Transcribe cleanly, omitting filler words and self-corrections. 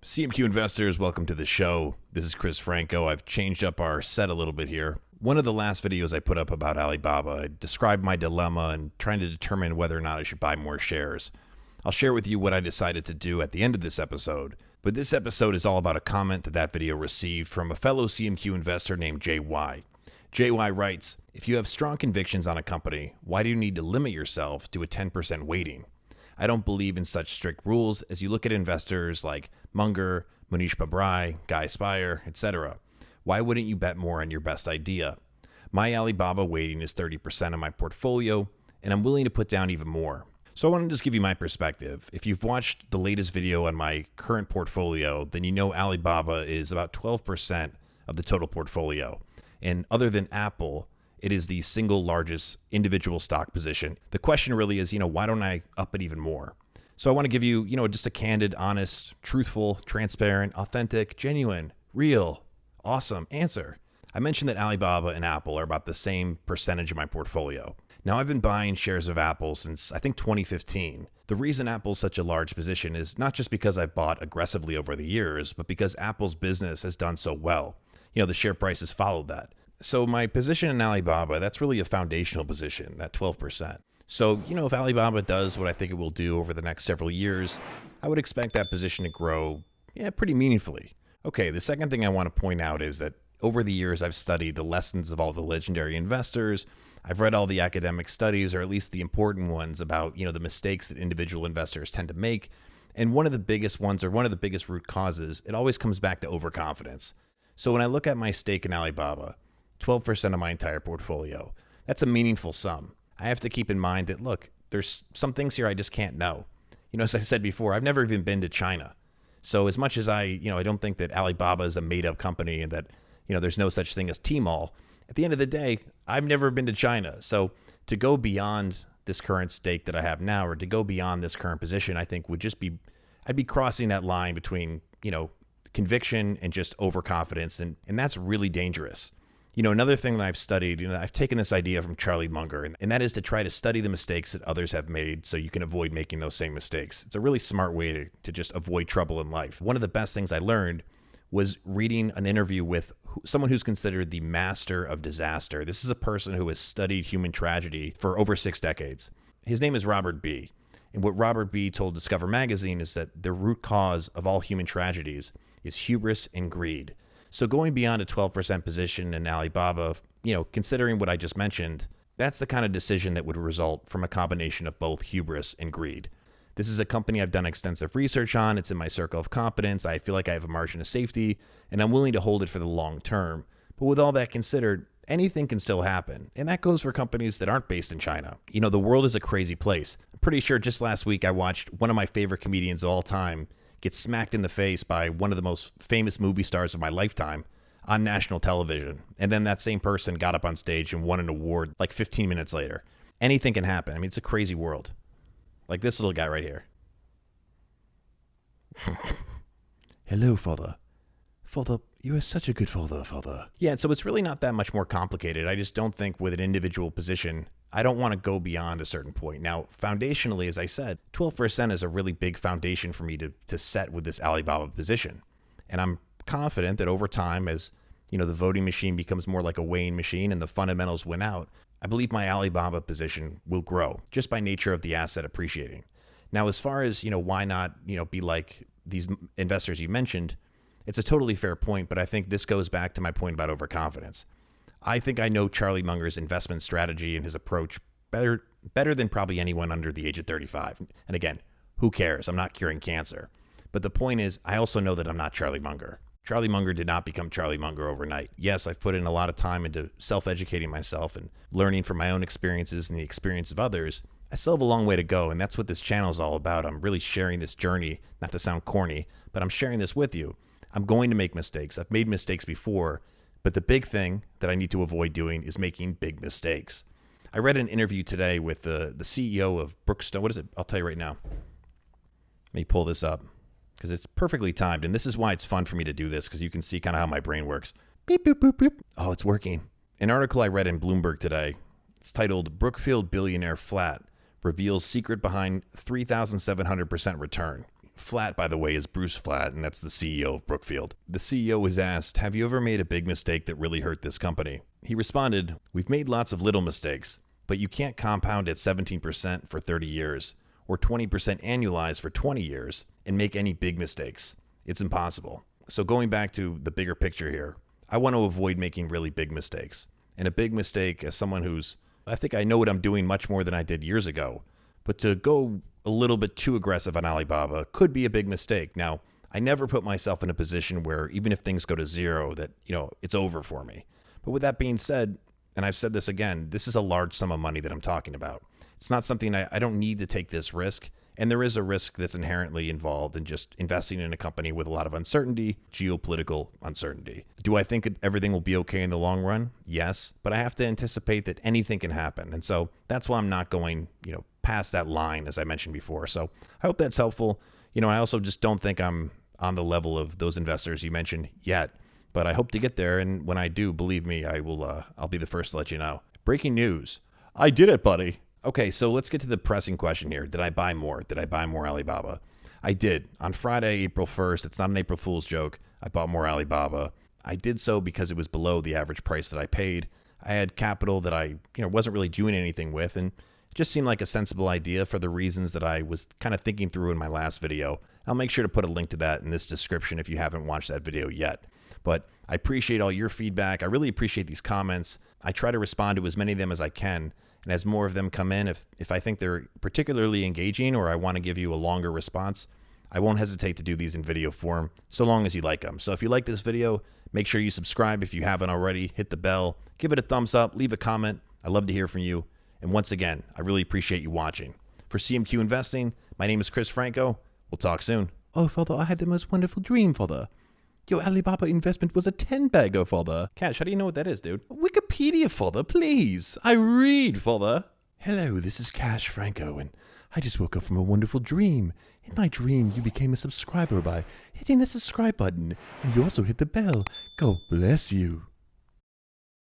CMQ investors, welcome to the show. This is Chris Franco. I've changed up our set a little bit here. One of the last videos I put up about Alibaba, I described my dilemma and trying to determine whether or not I should buy more shares. I'll share with you what I decided to do at the end of this episode. But this episode is all about a comment that video received from a fellow CMQ investor named JY. JY writes, if you have strong convictions on a company, why do you need to limit yourself to a 10% weighting? I don't believe in such strict rules as you look at investors like Munger, Manish Pabrai, Guy Spire, etc. Why wouldn't you bet more on your best idea? My Alibaba weighting is 30% of my portfolio, and I'm willing to put down even more. So I want to just give you my perspective. If you've watched the latest video on my current portfolio, then you know Alibaba is about 12% of the total portfolio. And other than Apple, it is the single largest individual stock position. The question really is, why don't I up it even more? So I want to give you, just a candid, honest, truthful, transparent, authentic, genuine, real, awesome answer. I mentioned that Alibaba and Apple are about the same percentage of my portfolio. Now, I've been buying shares of Apple since, I think, 2015. The reason Apple's such a large position is not just because I've bought aggressively over the years, but because Apple's business has done so well. The share price has followed that. So my position in Alibaba, that's really a foundational position, that 12%. So, if Alibaba does what I think it will do over the next several years, I would expect that position to grow, pretty meaningfully. Okay, the second thing I want to point out is that over the years, I've studied the lessons of all the legendary investors. I've read all the academic studies, or at least the important ones about, the mistakes that individual investors tend to make. And one of the biggest ones, or one of the biggest root causes, it always comes back to overconfidence. So when I look at my stake in Alibaba, 12% of my entire portfolio, that's a meaningful sum. I have to keep in mind that, look, there's some things here I just can't know. As I've said before, I've never even been to China. So as much as I don't think that Alibaba is a made-up company and that, there's no such thing as Tmall, at the end of the day, I've never been to China. So to go beyond this current stake that I have now, or to go beyond this current position, I think would just be, I'd be crossing that line between, conviction and just overconfidence. And that's really dangerous. Another thing that I've studied, I've taken this idea from Charlie Munger, and that is to try to study the mistakes that others have made so you can avoid making those same mistakes. It's a really smart way to just avoid trouble in life. One of the best things I learned was reading an interview with someone who's considered the master of disaster. This is a person who has studied human tragedy for over 6 decades. His name is Robert B. And what Robert B. told Discover Magazine is that the root cause of all human tragedies is hubris and greed. So going beyond a 12% position in Alibaba, considering what I just mentioned, that's the kind of decision that would result from a combination of both hubris and greed. This is a company I've done extensive research on. It's in my circle of competence. I feel like I have a margin of safety, and I'm willing to hold it for the long term. But with all that considered, anything can still happen. And that goes for companies that aren't based in China. The world is a crazy place. I'm pretty sure just last week I watched one of my favorite comedians of all time get smacked in the face by one of the most famous movie stars of my lifetime on national television. And then that same person got up on stage and won an award like 15 minutes later. Anything can happen. I mean, it's a crazy world. Like this little guy right here. Hello, father. Father, you are such a good father, father. Yeah, and so it's really not that much more complicated. I just don't think with an individual position, I don't want to go beyond a certain point. Now, foundationally, as I said, 12% is a really big foundation for me to set with this Alibaba position. And I'm confident that over time, as the voting machine becomes more like a weighing machine and the fundamentals win out, I believe my Alibaba position will grow just by nature of the asset appreciating. Now, as far as, why not, be like these investors you mentioned, it's a totally fair point, but I think this goes back to my point about overconfidence. I think I know Charlie Munger's investment strategy and his approach better than probably anyone under the age of 35. And again, who cares? I'm not curing cancer. But the point is, I also know that I'm not Charlie Munger. Charlie Munger did not become Charlie Munger overnight. Yes, I've put in a lot of time into self-educating myself and learning from my own experiences and the experience of others. I still have a long way to go, and that's what this channel is all about. I'm really sharing this journey, not to sound corny, but I'm sharing this with you. I'm going to make mistakes. I've made mistakes before, but the big thing that I need to avoid doing is making big mistakes. I read an interview today with the CEO of Brookstone. What is it? I'll tell you right now. Let me pull this up because it's perfectly timed. And this is why it's fun for me to do this, because you can see kind of how my brain works. Beep, boop, boop, boop. Oh, it's working. An article I read in Bloomberg today. It's titled Brookfield Billionaire Flat Reveals Secret Behind 3,700% Return. Flatt, by the way, is Bruce Flatt, and that's the CEO of Brookfield. The CEO was asked, "Have you ever made a big mistake that really hurt this company?" He responded, "We've made lots of little mistakes, but you can't compound at 17% for 30 years or 20% annualized for 20 years and make any big mistakes. It's impossible." So going back to the bigger picture here, I want to avoid making really big mistakes. And a big mistake, as someone I think I know what I'm doing much more than I did years ago, but to go a little bit too aggressive on Alibaba could be a big mistake. Now, I never put myself in a position where even if things go to zero, that, it's over for me. But with that being said, and I've said this again, this is a large sum of money that I'm talking about. It's not something I don't need to take this risk. And there is a risk that's inherently involved in just investing in a company with a lot of uncertainty, geopolitical uncertainty. Do I think everything will be okay in the long run? Yes, but I have to anticipate that anything can happen. And so that's why I'm not going, past that line, as I mentioned before. So I hope that's helpful. I also just don't think I'm on the level of those investors you mentioned yet, but I hope to get there. And when I do, believe me, I'll be the first to let you know. Breaking news. I did it, buddy. Okay, so let's get to the pressing question here. Did I buy more? Did I buy more Alibaba? I did. On Friday, April 1st, it's not an April Fool's joke, I bought more Alibaba. I did so because it was below the average price that I paid. I had capital that I wasn't really doing anything with, and it just seemed like a sensible idea for the reasons that I was kind of thinking through in my last video. I'll make sure to put a link to that in this description if you haven't watched that video yet. But I appreciate all your feedback. I really appreciate these comments. I try to respond to as many of them as I can. And as more of them come in, if I think they're particularly engaging or I want to give you a longer response, I won't hesitate to do these in video form, so long as you like them. So if you like this video, make sure you subscribe if you haven't already, hit the bell, give it a thumbs up, leave a comment. I love to hear from you. And once again, I really appreciate you watching. For CMQ Investing, my name is Chris Franco. We'll talk soon. Oh, father, I had the most wonderful dream, father. Your Alibaba investment was a 10-bagger, father. Cash, how do you know what that is, dude? Wikipedia, father, please. I read, father. Hello, this is Cash Franco, and I just woke up from a wonderful dream. In my dream, you became a subscriber by hitting the subscribe button, and you also hit the bell. God bless you.